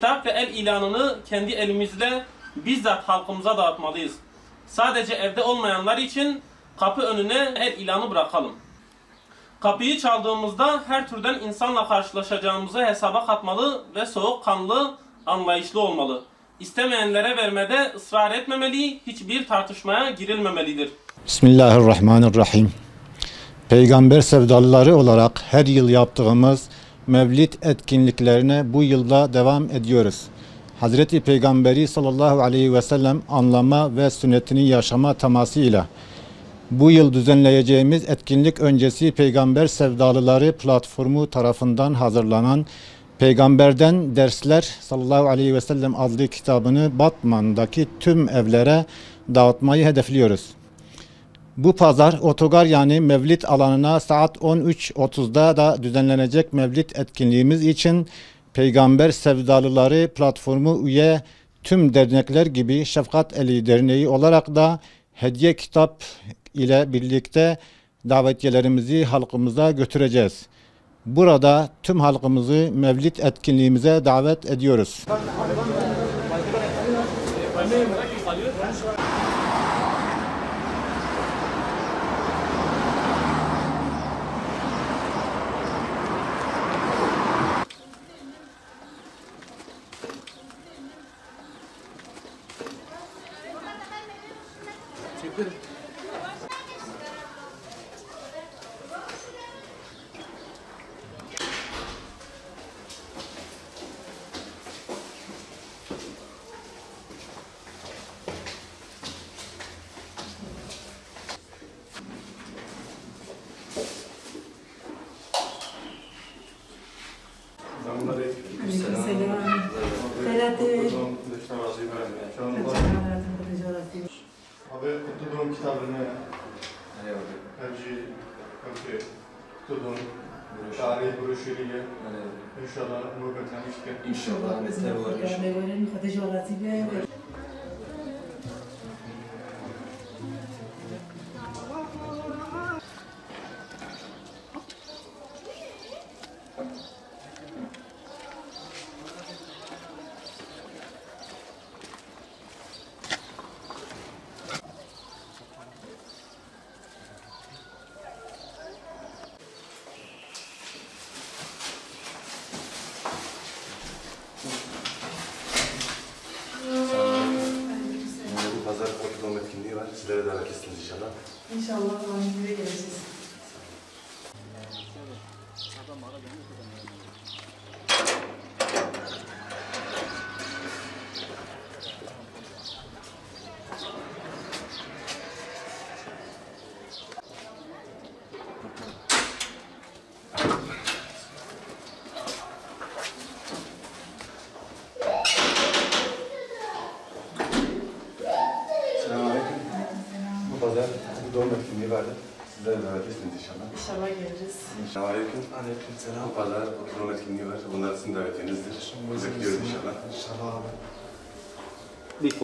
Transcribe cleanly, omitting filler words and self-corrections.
Kitap ve el ilanını kendi elimizle bizzat halkımıza dağıtmalıyız. Sadece evde olmayanlar için kapı önüne el ilanı bırakalım. Kapıyı çaldığımızda her türden insanla karşılaşacağımızı hesaba katmalı ve soğukkanlı, anlayışlı olmalı. İstemeyenlere vermede ısrar etmemeli, hiçbir tartışmaya girilmemelidir. Bismillahirrahmanirrahim. Peygamber sevdalıları olarak her yıl yaptığımız Mevlid etkinliklerine bu yılda devam ediyoruz. Hazreti Peygamberi sallallahu aleyhi ve sellem anlama ve sünnetini yaşama temasıyla bu yıl düzenleyeceğimiz etkinlik öncesi Peygamber Sevdalıları platformu tarafından hazırlanan Peygamberden Dersler sallallahu aleyhi ve sellem adlı kitabını Batman'daki tüm evlere dağıtmayı hedefliyoruz. Bu pazar otogar yani Mevlid alanına saat 13.30'da da düzenlenecek Mevlid etkinliğimiz için Peygamber Sevdalıları platformu üye tüm dernekler gibi Şefkat Eli Derneği olarak da hediye kitap ile birlikte davetiyelerimizi halkımıza götüreceğiz. Burada tüm halkımızı Mevlid etkinliğimize davet ediyoruz. Abi tuttuğum kitabını tuttuğum tarih broşürüyle inşallah nöbetlemişken inşallah bu pazar oturma etkinliği var. Sizlere davet etsiniz inşallah. İnşallah rahmetine geleceğiz. Pazar bir doğum etkinliği vardı. Sizlere davet etsiniz inşallah. İnşallah geliriz. Aleyküm. Aleyküm selam. Bu pazar doğum etkinliği var. Bunlar sizin davetinizdir. Bekliyoruz inşallah. inşallah abi.